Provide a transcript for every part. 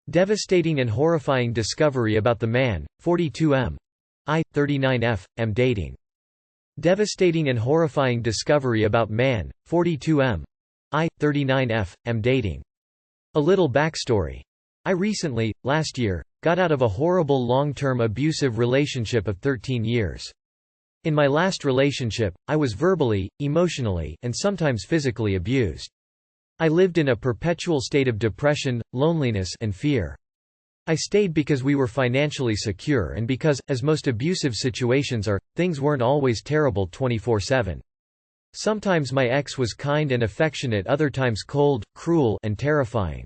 Devastating and horrifying discovery about the man, 42M. I, 39F, am dating. Devastating and horrifying discovery about man, 42M. I, 39F, am dating. A little backstory. I recently, last year, got out of a horrible long-term abusive relationship of 13 years. In my last relationship, I was verbally, emotionally, and sometimes physically abused. I lived in a perpetual state of depression, loneliness, and fear. I stayed because we were financially secure and because, as most abusive situations are, things weren't always terrible 24/7. Sometimes my ex was kind and affectionate, other times cold, cruel, and terrifying.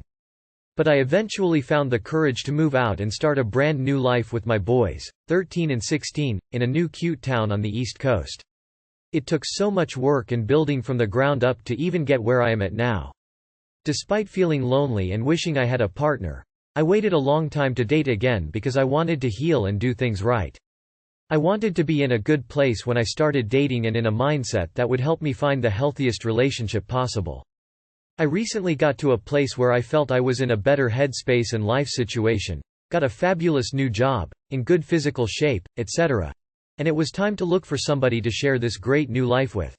But I eventually found the courage to move out and start a brand new life with my boys, 13 and 16, in a new cute town on the East Coast. It took so much work and building from the ground up to even get where I am at now. Despite feeling lonely and wishing I had a partner, I waited a long time to date again because I wanted to heal and do things right. I wanted to be in a good place when I started dating and in a mindset that would help me find the healthiest relationship possible. I recently got to a place where I felt I was in a better headspace and life situation, got a fabulous new job, in good physical shape, etc. And it was time to look for somebody to share this great new life with.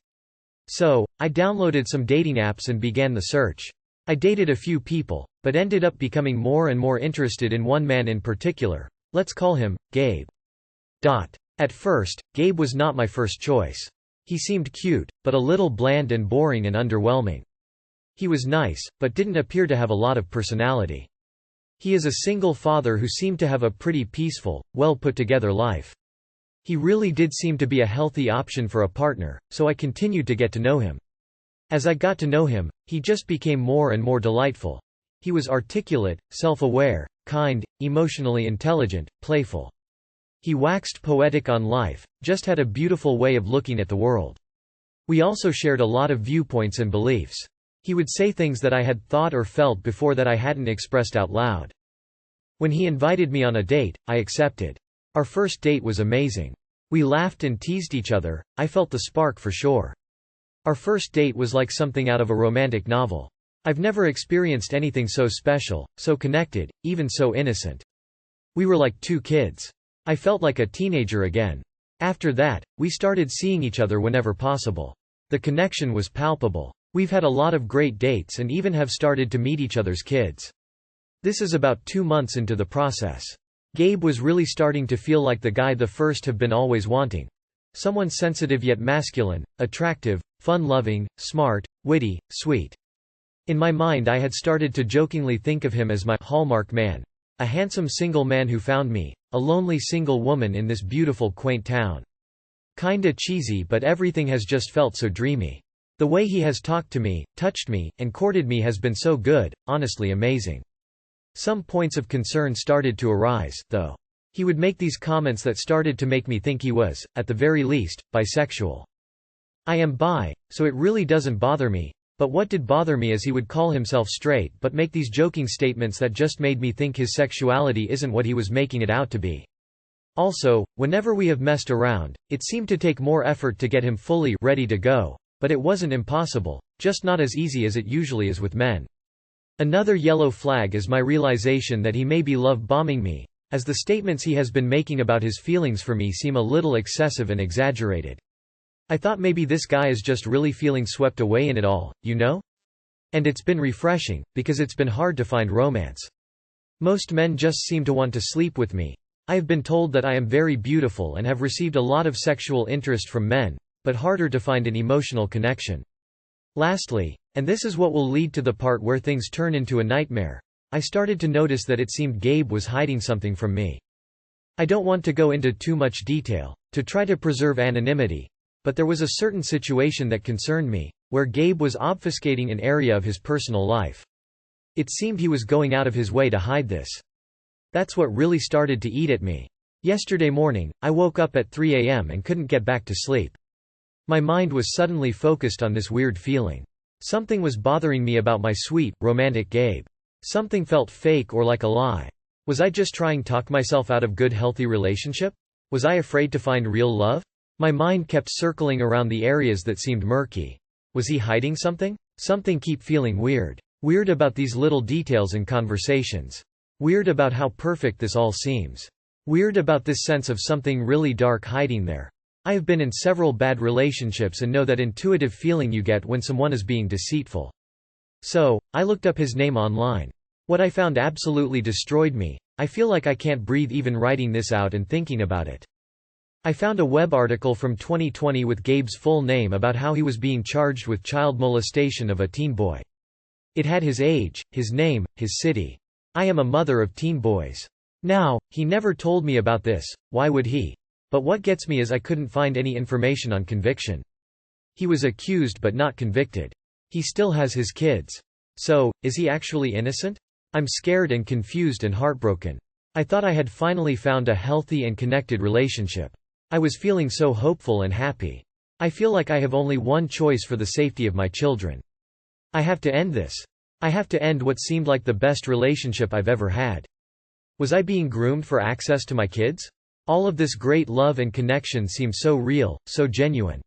So, I downloaded some dating apps and began the search. I dated a few people, but ended up becoming more and more interested in one man in particular. Let's call him Gabe. At first, Gabe was not my first choice. He seemed cute, but a little bland and boring and underwhelming. He was nice, but didn't appear to have a lot of personality. He is a single father who seemed to have a pretty peaceful, well put together life. He really did seem to be a healthy option for a partner, so I continued to get to know him. As I got to know him, he just became more and more delightful. He was articulate, self-aware, kind, emotionally intelligent, playful. He waxed poetic on life, just had a beautiful way of looking at the world. We also shared a lot of viewpoints and beliefs. He would say things that I had thought or felt before that I hadn't expressed out loud. When he invited me on a date, I accepted. Our first date was amazing. We laughed and teased each other, I felt the spark for sure. Our first date was like something out of a romantic novel. I've never experienced anything so special, so connected, even so innocent. We were like two kids. I felt like a teenager again. After that, we started seeing each other whenever possible. The connection was palpable. We've had a lot of great dates and even have started to meet each other's kids. This is about 2 months into the process. Gabe was really starting to feel like the guy the first have been always wanting. Someone sensitive yet masculine, attractive, fun-loving, smart, witty, sweet. In my mind I had started to jokingly think of him as my hallmark man. A handsome single man who found me, a lonely single woman in this beautiful quaint town. Kinda cheesy, but everything has just felt so dreamy. The way he has talked to me, touched me, and courted me has been so good, honestly amazing. Some points of concern started to arise, though. He would make these comments that started to make me think he was, at the very least, bisexual. I am bi, so it really doesn't bother me, but what did bother me is he would call himself straight but make these joking statements that just made me think his sexuality isn't what he was making it out to be. Also, whenever we have messed around, it seemed to take more effort to get him fully ready to go, but it wasn't impossible, just not as easy as it usually is with men. Another yellow flag is my realization that he may be love-bombing me, as the statements he has been making about his feelings for me seem a little excessive and exaggerated. I thought maybe this guy is just really feeling swept away in it all, you know? And it's been refreshing, because it's been hard to find romance. Most men just seem to want to sleep with me. I have been told that I am very beautiful and have received a lot of sexual interest from men, but harder to find an emotional connection. Lastly, and this is what will lead to the part where things turn into a nightmare, I started to notice that it seemed Gabe was hiding something from me. I don't want to go into too much detail, to try to preserve anonymity, but there was a certain situation that concerned me, where Gabe was obfuscating an area of his personal life. It seemed he was going out of his way to hide this. That's what really started to eat at me. Yesterday morning, I woke up at 3 a.m. and couldn't get back to sleep. My mind was suddenly focused on this weird feeling. Something was bothering me about my sweet, romantic Gabe. Something felt fake or like a lie. Was I just trying to talk myself out of good healthy relationship? Was I afraid to find real love? My mind kept circling around the areas that seemed murky. Was he hiding something? Something keep feeling weird. Weird about these little details and conversations. Weird about how perfect this all seems. Weird about this sense of something really dark hiding there. I have been in several bad relationships and know that intuitive feeling you get when someone is being deceitful. So, I looked up his name online. What I found absolutely destroyed me. I feel like I can't breathe even writing this out and thinking about it. I found a web article from 2020 with Gabe's full name about how he was being charged with child molestation of a teen boy. It had his age, his name, his city. I am a mother of teen boys. Now, he never told me about this, why would he? But what gets me is I couldn't find any information on conviction. He was accused but not convicted. He still has his kids. So, is he actually innocent? I'm scared and confused and heartbroken. I thought I had finally found a healthy and connected relationship. I was feeling so hopeful and happy. I feel like I have only one choice for the safety of my children. I have to end this. I have to end what seemed like the best relationship I've ever had. Was I being groomed for access to my kids? All of this great love and connection seemed so real, so genuine.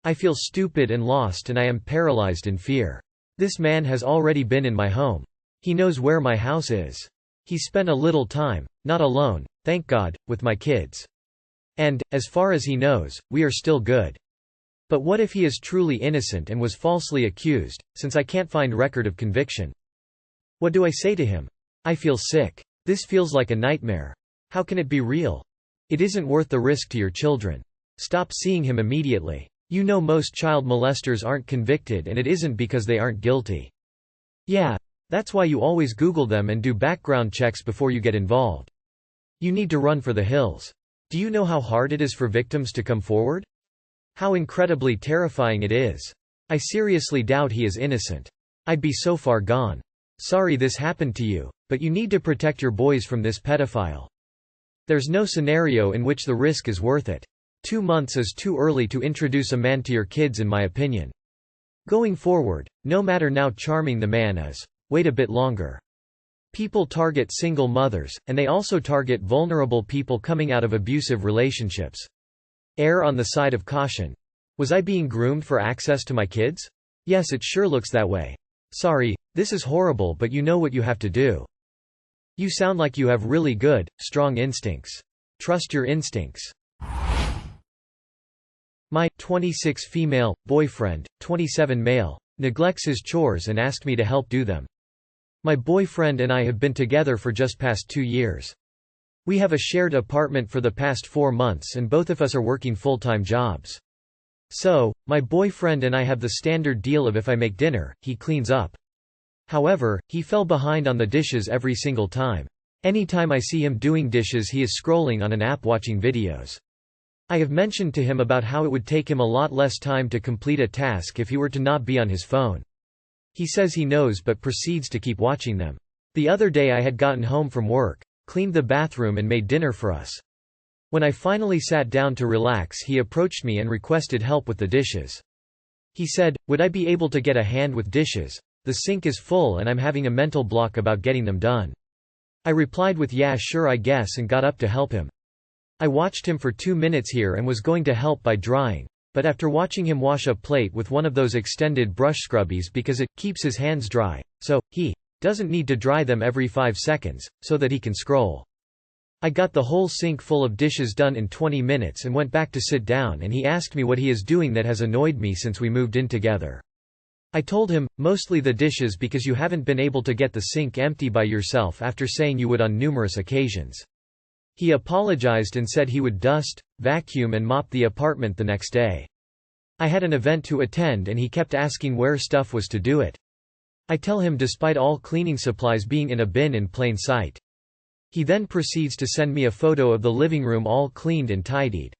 I feel stupid and lost and I am paralyzed in fear. This man has already been in my home. He knows where my house is. He spent a little time, not alone, thank God, with my kids. And, as far as he knows, we are still good. But what if he is truly innocent and was falsely accused, since I can't find record of conviction? What do I say to him? I feel sick. This feels like a nightmare. How can it be real? It isn't worth the risk to your children. Stop seeing him immediately. You know most child molesters aren't convicted and it isn't because they aren't guilty. Yeah, that's why you always Google them and do background checks before you get involved. You need to run for the hills. Do you know how hard it is for victims to come forward? How incredibly terrifying it is. I seriously doubt he is innocent. I'd be so far gone. Sorry this happened to you, but you need to protect your boys from this pedophile. There's no scenario in which the risk is worth it. 2 months is too early to introduce a man to your kids in my opinion. Going forward, no matter how charming the man is, wait a bit longer. People target single mothers, and they also target vulnerable people coming out of abusive relationships. Err on the side of caution. Was I being groomed for access to my kids? Yes, it sure looks that way. Sorry, this is horrible, but you know what you have to do. You sound like you have really good, strong instincts. Trust your instincts. My 26 female boyfriend, 27 male, neglects his chores and asked me to help do them. My boyfriend and I have been together for just past 2 years. We have a shared apartment for the past 4 months and both of us are working full-time jobs. So, my boyfriend and I have the standard deal of if I make dinner, he cleans up. However, he fell behind on the dishes every single time. Anytime I see him doing dishes he is scrolling on an app watching videos. I have mentioned to him about how it would take him a lot less time to complete a task if he were to not be on his phone. He says he knows but proceeds to keep watching them. The other day I had gotten home from work, cleaned the bathroom and made dinner for us. When I finally sat down to relax he approached me and requested help with the dishes. He said, would I be able to get a hand with dishes? The sink is full and I'm having a mental block about getting them done. I replied with yeah sure I guess and got up to help him. I watched him for 2 minutes here and was going to help by drying. But after watching him wash a plate with one of those extended brush scrubbies because it keeps his hands dry, so he doesn't need to dry them every 5 seconds, so that he can scroll. I got the whole sink full of dishes done in 20 minutes and went back to sit down and he asked me what he is doing that has annoyed me since we moved in together. I told him, mostly the dishes because you haven't been able to get the sink empty by yourself after saying you would on numerous occasions. He apologized and said he would dust, vacuum and mop the apartment the next day. I had an event to attend and he kept asking where stuff was to do it. I tell him despite all cleaning supplies being in a bin in plain sight. He then proceeds to send me a photo of the living room all cleaned and tidied.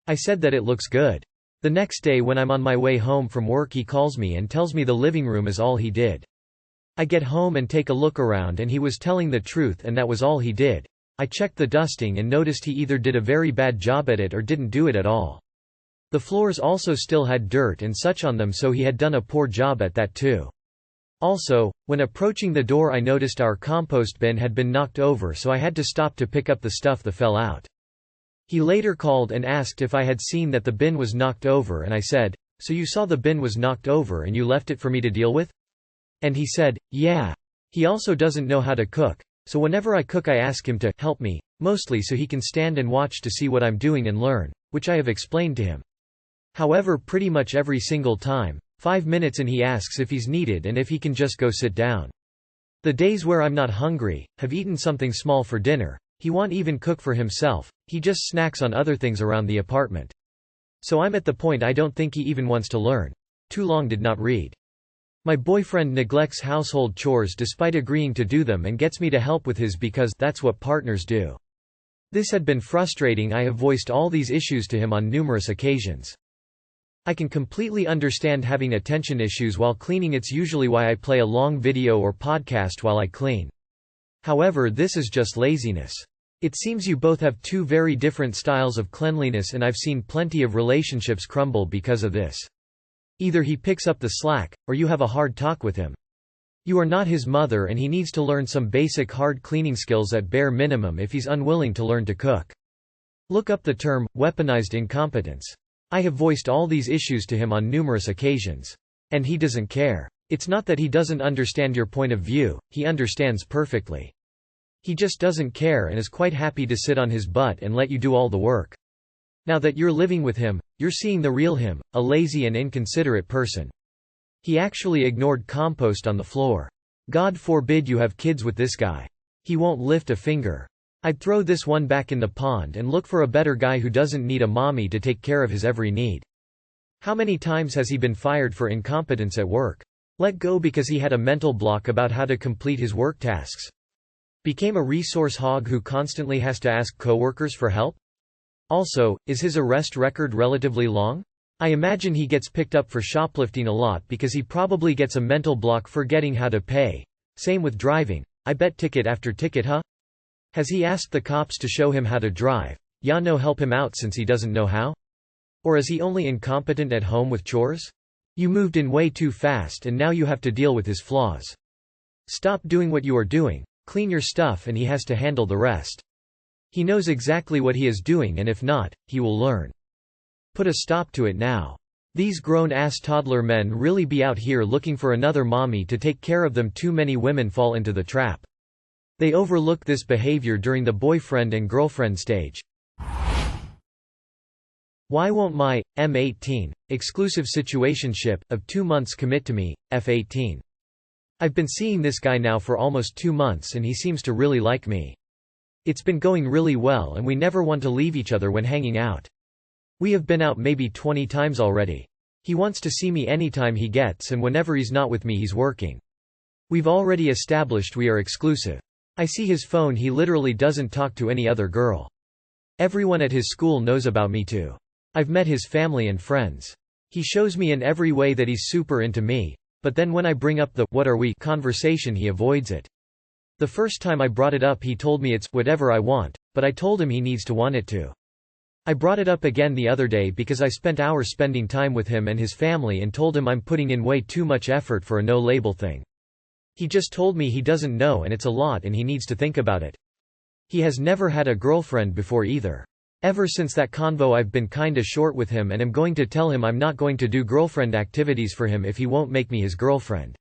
I said that it looks good. The next day when I'm on my way home from work he calls me and tells me the living room is all he did. I get home and take a look around and he was telling the truth and that was all he did. I checked the dusting and noticed he either did a very bad job at it or didn't do it at all. The floors also still had dirt and such on them, so he had done a poor job at that too. Also, when approaching the door I noticed our compost bin had been knocked over, so I had to stop to pick up the stuff that fell out. He later called and asked if I had seen that the bin was knocked over and I said, "So you saw the bin was knocked over and you left it for me to deal with?" And he said, "Yeah." He also doesn't know how to cook, So whenever I cook I ask him to help me, mostly so he can stand and watch to see what I'm doing and learn, which I have explained to him. However, pretty much every single time, 5 minutes and he asks if he's needed and if he can just go sit down. The days where I'm not hungry, have eaten something small for dinner, he won't even cook for himself, he just snacks on other things around the apartment. So I'm at the point I don't think he even wants to learn. Too long did not read. My boyfriend neglects household chores despite agreeing to do them and gets me to help with his because that's what partners do. This had been frustrating. I have voiced all these issues to him on numerous occasions. I can completely understand having attention issues while cleaning. It's usually why I play a long video or podcast while I clean. However, this is just laziness. It seems you both have two very different styles of cleanliness and I've seen plenty of relationships crumble because of this. Either he picks up the slack, or you have a hard talk with him. You are not his mother and he needs to learn some basic hard cleaning skills at bare minimum if he's unwilling to learn to cook. Look up the term, weaponized incompetence. I have voiced all these issues to him on numerous occasions. And he doesn't care. It's not that he doesn't understand your point of view, he understands perfectly. He just doesn't care and is quite happy to sit on his butt and let you do all the work. Now that you're living with him, you're seeing the real him, a lazy and inconsiderate person. He actually ignored compost on the floor. God forbid you have kids with this guy. He won't lift a finger. I'd throw this one back in the pond and look for a better guy who doesn't need a mommy to take care of his every need. How many times has he been fired for incompetence at work? Let go because he had a mental block about how to complete his work tasks. Became a resource hog who constantly has to ask coworkers for help? Also, is his arrest record relatively long? I imagine he gets picked up for shoplifting a lot because he probably gets a mental block forgetting how to pay. Same with driving. I bet ticket after ticket, huh? Has he asked the cops to show him how to drive? Ya no help him out since he doesn't know how? Or is he only incompetent at home with chores? You moved in way too fast and now you have to deal with his flaws. Stop doing what you are doing, clean your stuff and he has to handle the rest. He knows exactly what he is doing and if not, he will learn. Put a stop to it now. These grown-ass toddler men really be out here looking for another mommy to take care of them. Too many women fall into the trap. They overlook this behavior during the boyfriend and girlfriend stage. Why won't my M18 exclusive situationship of 2 months commit to me, F18? I've been seeing this guy now for almost 2 months and he seems to really like me. It's been going really well and we never want to leave each other when hanging out. We have been out maybe 20 times already. He wants to see me anytime he gets and whenever he's not with me he's working. We've already established we are exclusive. I see his phone, he literally doesn't talk to any other girl. Everyone at his school knows about me too. I've met his family and friends. He shows me in every way that he's super into me, but then when I bring up the "what are we" conversation he avoids it. The first time I brought it up he told me it's whatever I want, but I told him he needs to want it too. I brought it up again the other day because I spent hours spending time with him and his family and told him I'm putting in way too much effort for a no-label thing. He just told me he doesn't know and it's a lot and he needs to think about it. He has never had a girlfriend before either. Ever since that convo I've been kinda short with him and am going to tell him I'm not going to do girlfriend activities for him if he won't make me his girlfriend.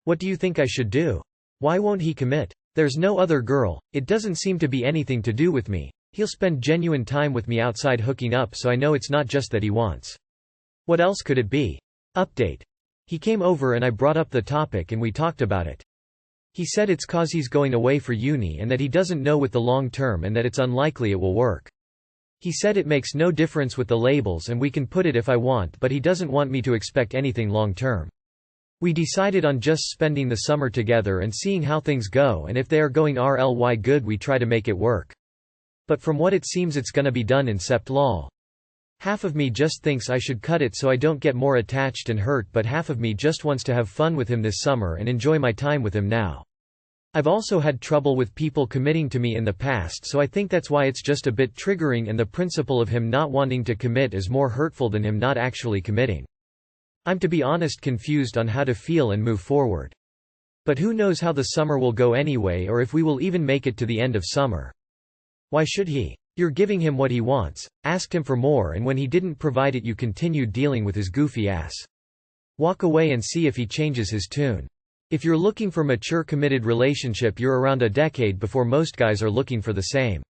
What do you think I should do? Why won't he commit? There's no other girl, it doesn't seem to be anything to do with me. He'll spend genuine time with me outside hooking up so I know it's not just that he wants. What else could it be? Update. He came over and I brought up the topic and we talked about it. He said it's cause he's going away for uni and that he doesn't know with the long term and that it's unlikely it will work. He said it makes no difference with the labels and we can put it if I want, but he doesn't want me to expect anything long term. We decided on just spending the summer together and seeing how things go, and if they are going RLY good we try to make it work. But from what it seems it's gonna be done in sept lol. Half of me just thinks I should cut it so I don't get more attached and hurt, but half of me just wants to have fun with him this summer and enjoy my time with him now. I've also had trouble with people committing to me in the past, so I think that's why it's just a bit triggering, and the principle of him not wanting to commit is more hurtful than him not actually committing. I'm, to be honest, confused on how to feel and move forward. But who knows how the summer will go anyway, or if we will even make it to the end of summer. Why should he? You're giving him what he wants, asked him for more, and when he didn't provide it you continued dealing with his goofy ass. Walk away and see if he changes his tune. If you're looking for mature committed relationship, you're around a decade before most guys are looking for the same.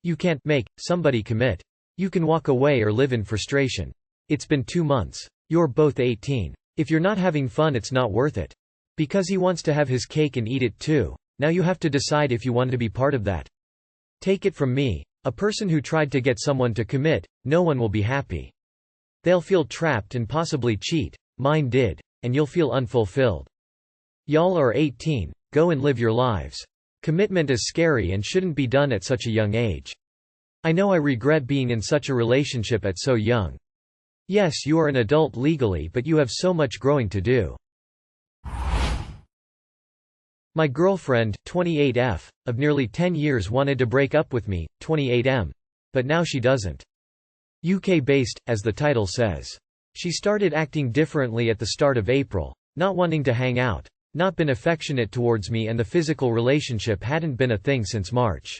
You can't make somebody commit. You can walk away or live in frustration. It's been 2 months. You're both 18. If you're not having fun, it's not worth it. Because he wants to have his cake and eat it too. Now you have to decide if you want to be part of that. Take it from me, a person who tried to get someone to commit, no one will be happy. They'll feel trapped and possibly cheat. Mine did. And you'll feel unfulfilled. Y'all are 18, go and live your lives. Commitment is scary and shouldn't be done at such a young age. I know I regret being in such a relationship at so young. Yes, you are an adult legally, but you have so much growing to do. My girlfriend, 28F, of nearly 10 years wanted to break up with me, 28M. But now she doesn't. UK-based, as the title says. She started acting differently at the start of April, not wanting to hang out, not been affectionate towards me, and the physical relationship hadn't been a thing since March.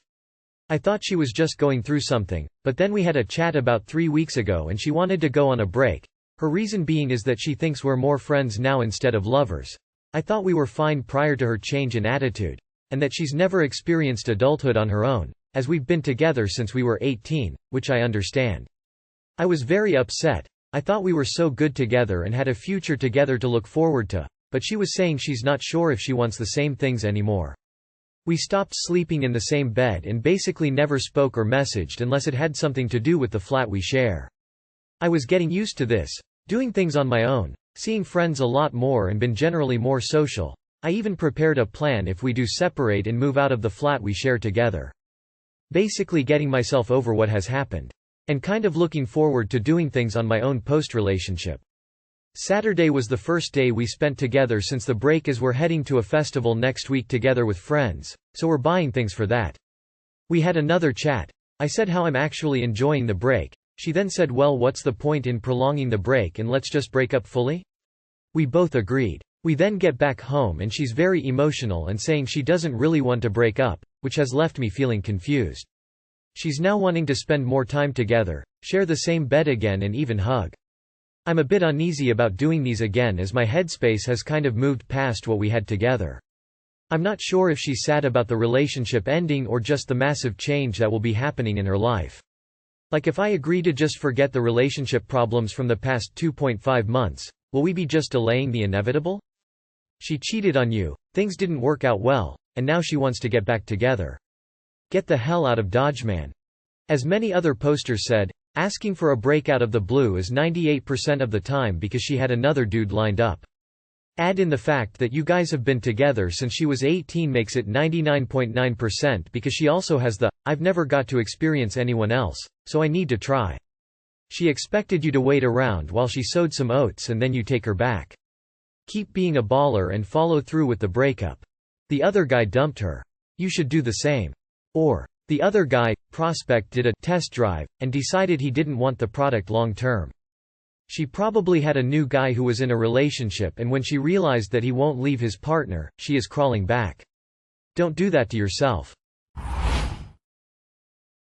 I thought she was just going through something, but then we had a chat about 3 weeks ago and she wanted to go on a break. Her reason being is that she thinks we're more friends now instead of lovers. I thought we were fine prior to her change in attitude. And that she's never experienced adulthood on her own, as we've been together since we were 18, which I understand. I was very upset. I thought we were so good together and had a future together to look forward to, but she was saying she's not sure if she wants the same things anymore. We stopped sleeping in the same bed and basically never spoke or messaged unless it had something to do with the flat we share. I was getting used to this, doing things on my own, seeing friends a lot more and been generally more social. I even prepared a plan if we do separate and move out of the flat we share together. Basically getting myself over what has happened. And kind of looking forward to doing things on my own post-relationship. Saturday was the first day we spent together since the break, as we're heading to a festival next week together with friends, so we're buying things for that. We had another chat. I said how I'm actually enjoying the break. She then said, well, what's the point in prolonging the break and let's just break up fully? We both agreed. We then get back home and she's very emotional and saying she doesn't really want to break up, which has left me feeling confused. She's now wanting to spend more time together, share the same bed again and even hug. I'm a bit uneasy about doing these again as my headspace has kind of moved past what we had together. I'm not sure if she's sad about the relationship ending or just the massive change that will be happening in her life. Like, if I agree to just forget the relationship problems from the past 2.5 months, will we be just delaying the inevitable? She cheated on you, things didn't work out well, and now she wants to get back together. Get the hell out of Dodge, man. As many other posters said, asking for a break out of the blue is 98% of the time because she had another dude lined up. Add in the fact that you guys have been together since she was 18 makes it 99.9% because she also has the, I've never got to experience anyone else, so I need to try. She expected you to wait around while she sowed some oats and then you take her back. Keep being a baller and follow through with the breakup. The other guy dumped her. You should do the same. Or, the other guy, prospect, did a test drive, and decided he didn't want the product long term. She probably had a new guy who was in a relationship, and when she realized that he won't leave his partner, she is crawling back. Don't do that to yourself.